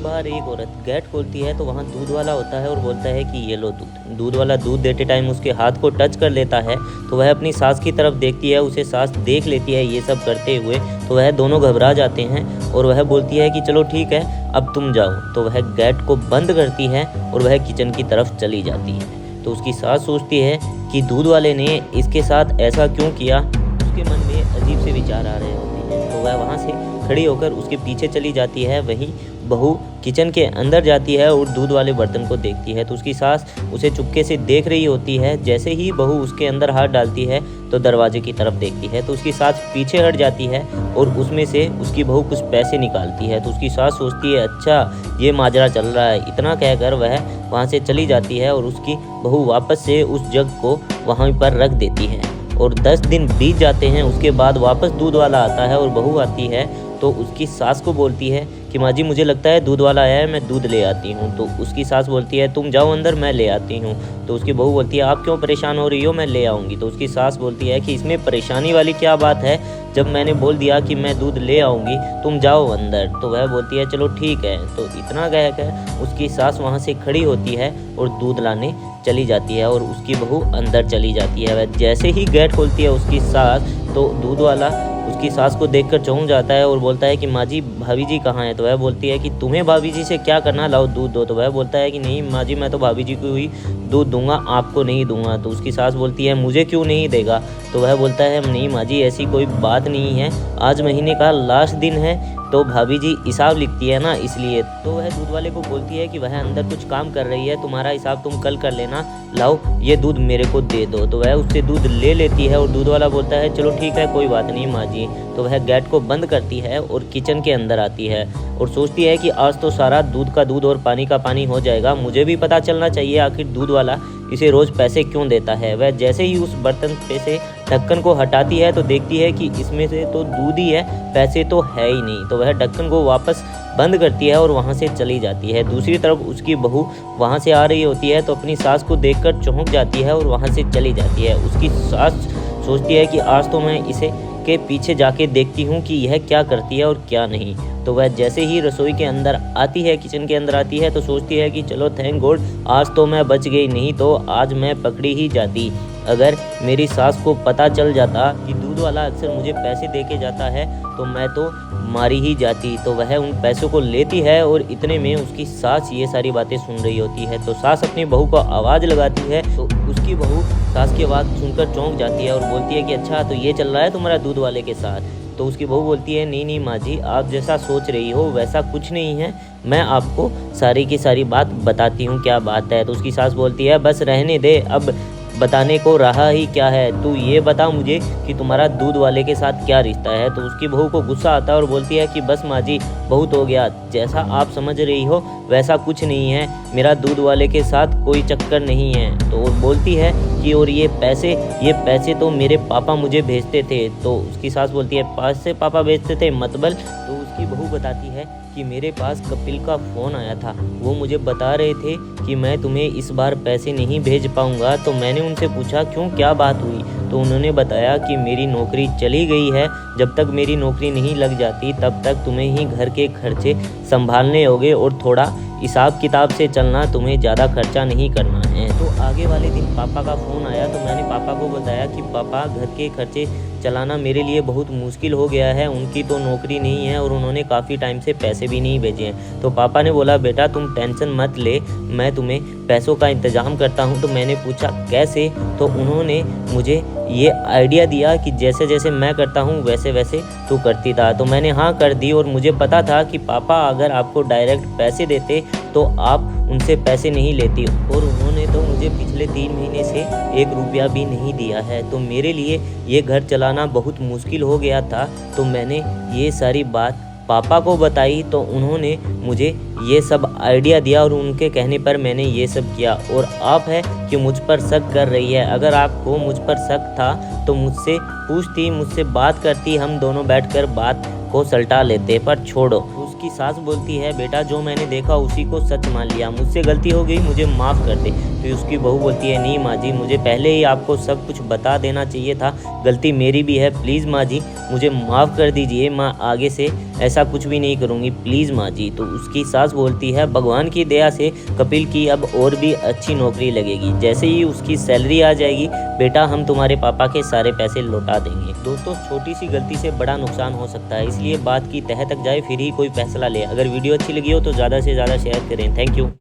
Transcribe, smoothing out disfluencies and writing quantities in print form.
बार एक औरत गेट खोलती है तो वहाँ दूध वाला होता है और बोलता है कि ये लो दूध। दूध वाला दूध देते टाइम उसके हाथ को टच कर लेता है तो वह अपनी सास की तरफ देखती है, उसे सास देख लेती है ये सब करते हुए, तो वह दोनों घबरा जाते हैं और वह बोलती है कि चलो ठीक है अब तुम जाओ। तो वह गेट को बंद करती है और वह किचन की तरफ चली जाती है। तो उसकी सास सोचती है कि दूध वाले ने इसके साथ ऐसा क्यों किया। उसके मन में अजीब से विचार आ रहे होते हैं तो वह वहाँ से खड़ी होकर उसके पीछे चली जाती है। वहीं बहू किचन के अंदर जाती है और दूध वाले बर्तन को देखती है तो उसकी सास उसे चुपके से देख रही होती है। जैसे ही बहू उसके अंदर हाथ डालती है तो दरवाजे की तरफ देखती है तो उसकी सास पीछे हट जाती है और उसमें से उसकी बहू कुछ पैसे निकालती है। तो उसकी सास सोचती है अच्छा ये माजरा चल रहा है। इतना कहकर वह वहाँ से चली जाती है और उसकी बहू वापस से उस जग को वहाँ पर रख देती है। और 10 दिन बीत जाते हैं। उसके बाद वापस दूध वाला आता है और बहू आती है तो उसकी सास को बोलती है कि माँ जी मुझे लगता है दूध वाला आया है, मैं दूध ले आती हूँ। तो उसकी सास बोलती है तुम जाओ अंदर, मैं ले आती हूँ। तो उसकी बहू बोलती है आप क्यों परेशान हो रही हो, मैं ले आऊँगी। तो उसकी सास बोलती है कि इसमें परेशानी वाली क्या बात है, जब मैंने बोल दिया कि मैं दूध ले आऊँगी तुम जाओ अंदर। तो वह बोलती है चलो ठीक है। तो इतना कहकर उसकी सास वहाँ से खड़ी होती है और दूध लाने चली जाती है और उसकी बहू अंदर चली जाती है। वह जैसे ही गेट खोलती है उसकी सास तो दूध वाला उसकी सास को देखकर चौंक जाता है और बोलता है कि माँ जी भाभी जी कहाँ हैं। तो वह बोलती है कि तुम्हें भाभी जी से क्या करना, लाओ दूध दो। तो वह बोलता है कि नहीं माँ जी मैं तो भाभी जी को ही दूध दूंगा, आपको नहीं दूंगा। तो उसकी सास बोलती है मुझे क्यों नहीं देगा। तो वह बोलता है नहीं माँ जी ऐसी कोई बात नहीं है, आज महीने का लास्ट दिन है तो भाभी जी हिसाब लिखती है ना इसलिए। तो वह दूध वाले को बोलती है कि वह अंदर कुछ काम कर रही है, तुम्हारा हिसाब तुम कल कर लेना, लाओ ये दूध मेरे को दे दो। तो वह उससे दूध ले लेती है और दूध वाला बोलता है चलो ठीक है कोई बात नहीं माँ जी। तो वह गेट को बंद करती है और किचन के अंदर आती है और सोचती है कि आज तो सारा दूध का दूध और पानी का पानी हो जाएगा, मुझे भी पता चलना चाहिए आखिर दूध वाला इसे रोज़ पैसे क्यों देता है। वह जैसे ही उस बर्तन पे से ढक्कन को हटाती है तो देखती है कि इसमें से तो दूध ही है, पैसे तो है ही नहीं। तो वह ढक्कन को वापस बंद करती है और वहाँ से चली जाती है। दूसरी तरफ उसकी बहू वहाँ से आ रही होती है तो अपनी सास को देखकर चौंक जाती है और वहाँ से चली जाती है। उसकी सास सोचती है कि आज तो मैं इसे के पीछे जाके देखती हूँ कि यह क्या करती है और क्या नहीं। तो वह जैसे ही रसोई के अंदर आती है, किचन के अंदर आती है तो सोचती है कि चलो थैंक गॉड आज तो मैं बच गई, नहीं तो आज मैं पकड़ी ही जाती। अगर मेरी सास को पता चल जाता कि दूध वाला अक्सर मुझे पैसे दे के जाता है तो मैं तो मारी ही जाती। तो वह उन पैसों को लेती है और इतने में उसकी सास ये सारी बातें सुन रही होती है। तो सास अपनी बहू को आवाज़ लगाती है तो उसकी बहू सास की आवाज़ सुनकर चौंक जाती है और बोलती है कि अच्छा तो ये चल रहा है तुम्हारा दूध वाले के साथ। तो उसकी बहू बोलती है नहीं नहीं माँ जी आप जैसा सोच रही हो वैसा कुछ नहीं है, मैं आपको सारी की सारी बात बताती हूँ क्या बात है। तो उसकी सास बोलती है बस रहने दे, अब बताने को रहा ही क्या है, तू ये बता मुझे कि तुम्हारा दूध वाले के साथ क्या रिश्ता है। तो उसकी बहू को गुस्सा आता है और बोलती है कि बस माँ जी बहुत हो गया, जैसा आप समझ रही हो वैसा कुछ नहीं है, मेरा दूध वाले के साथ कोई चक्कर नहीं है। तो वो बोलती है कि और ये पैसे तो मेरे पापा मुझे भेजते थे। तो उसकी सास बोलती है पास से पापा भेजते थे मतलब। तो उसकी बहू बताती है कि मेरे पास कपिल का फ़ोन आया था, वो मुझे बता रहे थे कि मैं तुम्हें इस बार पैसे नहीं भेज पाऊँगा। तो मैंने उनसे पूछा क्यों क्या बात हुई। तो उन्होंने बताया कि मेरी नौकरी चली गई है, जब तक मेरी नौकरी नहीं लग जाती तब तक तुम्हें ही घर के खर्चे संभालने होंगे और थोड़ा हिसाब किताब से चलना, तुम्हें ज़्यादा खर्चा नहीं करना है। तो आगे वाले दिन पापा का फ़ोन आया तो मैंने पापा को बताया कि पापा घर के खर्चे चलाना मेरे लिए बहुत मुश्किल हो गया है, उनकी तो नौकरी नहीं है और उन्होंने काफ़ी टाइम से पैसे भी नहीं भेजे हैं। तो पापा ने बोला बेटा तुम टेंशन मत ले, मैं तुम्हें पैसों का इंतज़ाम करता हूँ। तो मैंने पूछा कैसे। तो उन्होंने मुझे ये आइडिया दिया कि जैसे जैसे मैं करता हूँ वैसे वैसे तू करती था। तो मैंने हाँ कर दी और मुझे पता था कि पापा अगर आपको डायरेक्ट पैसे देते तो आप उनसे पैसे नहीं लेती और उन्होंने तो मुझे पिछले 3 महीने से 1 रुपया भी नहीं दिया है। तो मेरे लिए ये घर चलाना बहुत मुश्किल हो गया था। तो मैंने ये सारी बात पापा को बताई तो उन्होंने मुझे ये सब आइडिया दिया और उनके कहने पर मैंने ये सब किया। और आप है कि मुझ पर शक कर रही है, अगर आपको मुझ पर शक था तो मुझसे पूछती, मुझसे बात करती, हम दोनों बैठकर बात को सलटा लेते, पर छोड़ो। उसकी सास बोलती है बेटा जो मैंने देखा उसी को सच मान लिया, मुझसे गलती हो गई, मुझे माफ़ कर दे। तो उसकी बहू बोलती है नहीं माँ जी, मुझे पहले ही आपको सब कुछ बता देना चाहिए था, गलती मेरी भी है, प्लीज़ माँ जी मुझे माफ़ कर दीजिए, माँ आगे से ऐसा कुछ भी नहीं करूँगी, प्लीज़ माँ जी। तो उसकी सास बोलती है भगवान की दया से कपिल की अब और भी अच्छी नौकरी लगेगी, जैसे ही उसकी सैलरी आ जाएगी बेटा हम तुम्हारे पापा के सारे पैसे लौटा देंगे। दोस्तों छोटी सी गलती से बड़ा नुकसान हो सकता है, इसलिए बात की तह तक जाए फिर ही कोई फैसला ले। अगर वीडियो अच्छी लगी हो तो ज़्यादा से ज़्यादा शेयर करें। Thank you.